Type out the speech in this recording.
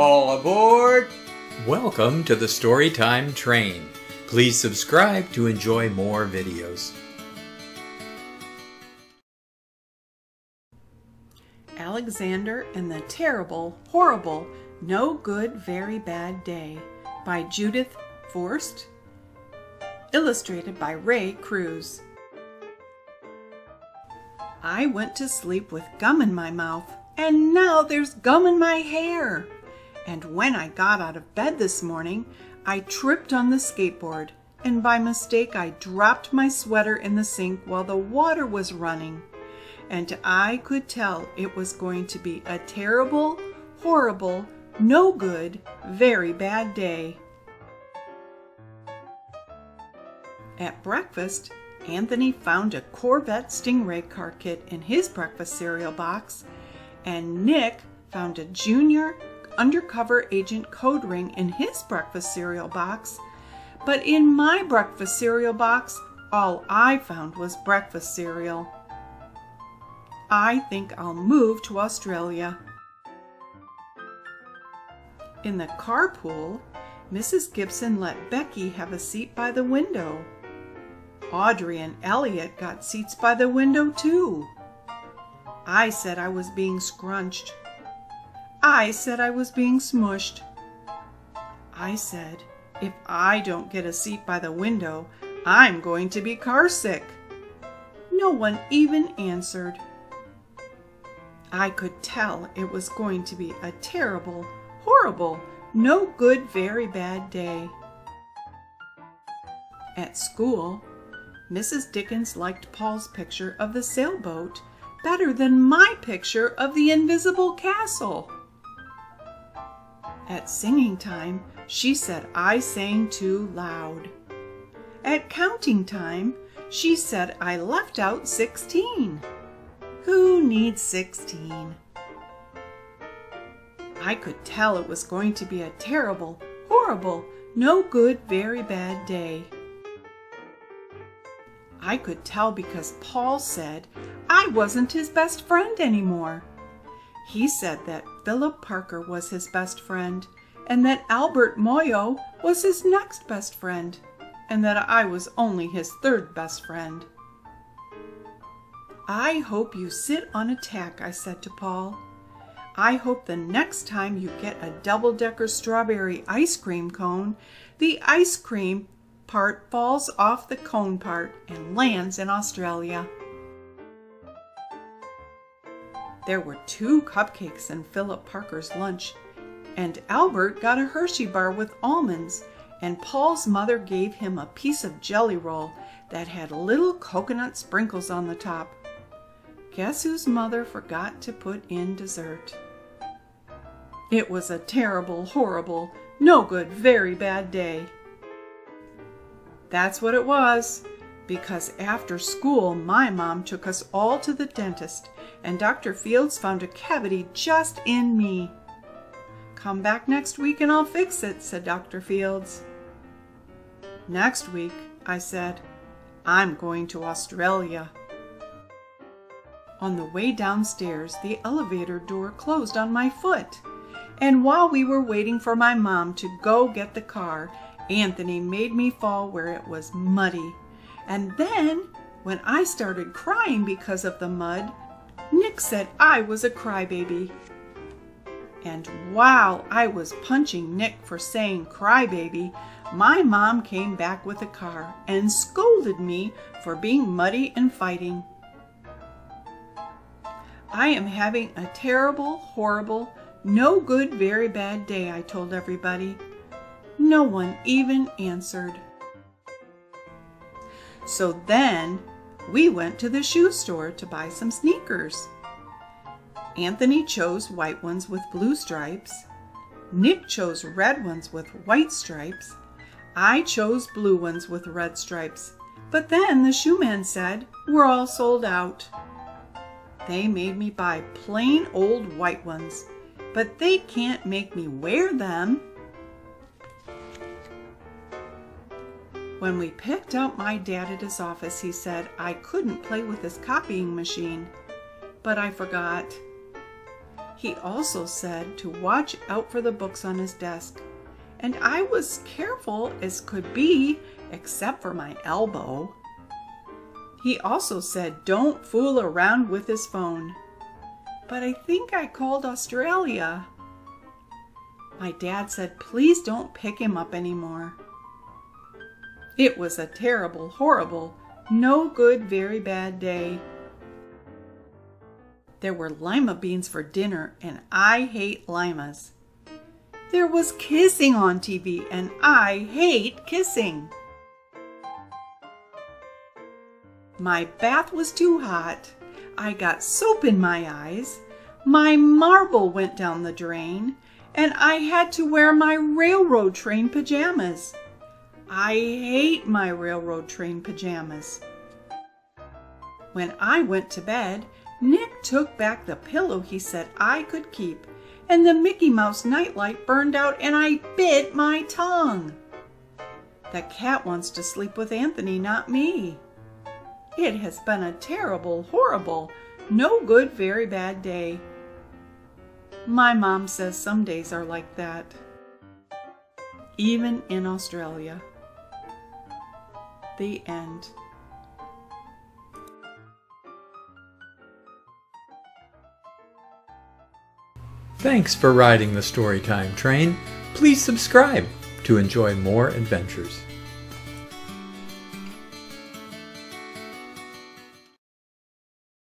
All aboard! Welcome to the Storytime Train. Please subscribe to enjoy more videos. Alexander and the Terrible, Horrible, No Good, Very Bad Day by Judith Forst. Illustrated by Ray Cruz. I went to sleep with gum in my mouth, and now there's gum in my hair. And when I got out of bed this morning, I tripped on the skateboard, and by mistake I dropped my sweater in the sink while the water was running. And I could tell it was going to be a terrible, horrible, no good, very bad day. At breakfast, Anthony found a Corvette Stingray car kit in his breakfast cereal box, and Nick found a Junior Undercover Agent code ring in his breakfast cereal box. But in my breakfast cereal box, all I found was breakfast cereal. I think I'll move to Australia. In the carpool, Mrs. Gibson let Becky have a seat by the window. Audrey and Elliot got seats by the window too. I said I was being scrunched. I said I was being smushed. I said, if I don't get a seat by the window, I'm going to be car sick. No one even answered. I could tell it was going to be a terrible, horrible, no good, very bad day. At school, Mrs. Dickens liked Paul's picture of the sailboat better than my picture of the invisible castle. At singing time, she said I sang too loud. At counting time, she said I left out 16. Who needs 16? I could tell it was going to be a terrible, horrible, no good, very bad day. I could tell because Paul said I wasn't his best friend anymore. He said that Philip Parker was his best friend, and that Albert Moyo was his next best friend, and that I was only his third best friend. I hope you sit on a tack, I said to Paul. I hope the next time you get a double-decker strawberry ice cream cone, the ice cream part falls off the cone part and lands in Australia. There were 2 cupcakes in Philip Parker's lunch, and Albert got a Hershey bar with almonds, and Paul's mother gave him a piece of jelly roll that had little coconut sprinkles on the top. Guess whose mother forgot to put in dessert? It was a terrible, horrible, no good, very bad day. That's what it was, because after school my mom took us all to the dentist, and Dr. Fields found a cavity just in me. Come back next week and I'll fix it, said Dr. Fields. Next week, I said, I'm going to Australia. On the way downstairs, the elevator door closed on my foot, and while we were waiting for my mom to go get the car, Anthony made me fall where it was muddy. And then, when I started crying because of the mud, Nick said I was a crybaby. And while I was punching Nick for saying crybaby, my mom came back with a car and scolded me for being muddy and fighting. I am having a terrible, horrible, no good, very bad day, I told everybody. No one even answered. So then we went to the shoe store to buy some sneakers. Anthony chose white ones with blue stripes. Nick chose red ones with white stripes. I chose blue ones with red stripes. But then the shoe man said, we're all sold out. They made me buy plain old white ones, but they can't make me wear them. When we picked up my dad at his office, he said I couldn't play with his copying machine, but I forgot. He also said to watch out for the books on his desk, and I was careful as could be, except for my elbow. He also said don't fool around with his phone, but I think I called Australia. My dad said please don't pick him up anymore. It was a terrible, horrible, no good, very bad day. There were lima beans for dinner, and I hate limas. There was kissing on TV, and I hate kissing. My bath was too hot. I got soap in my eyes. My marble went down the drain, and I had to wear my railroad train pajamas. I hate my railroad train pajamas. When I went to bed, Nick took back the pillow he said I could keep, and the Mickey Mouse nightlight burned out, and I bit my tongue. The cat wants to sleep with Anthony, not me. It has been a terrible, horrible, no good, very bad day. My mom says some days are like that, even in Australia. The end. Thanks for riding the Storytime Train. Please subscribe to enjoy more adventures.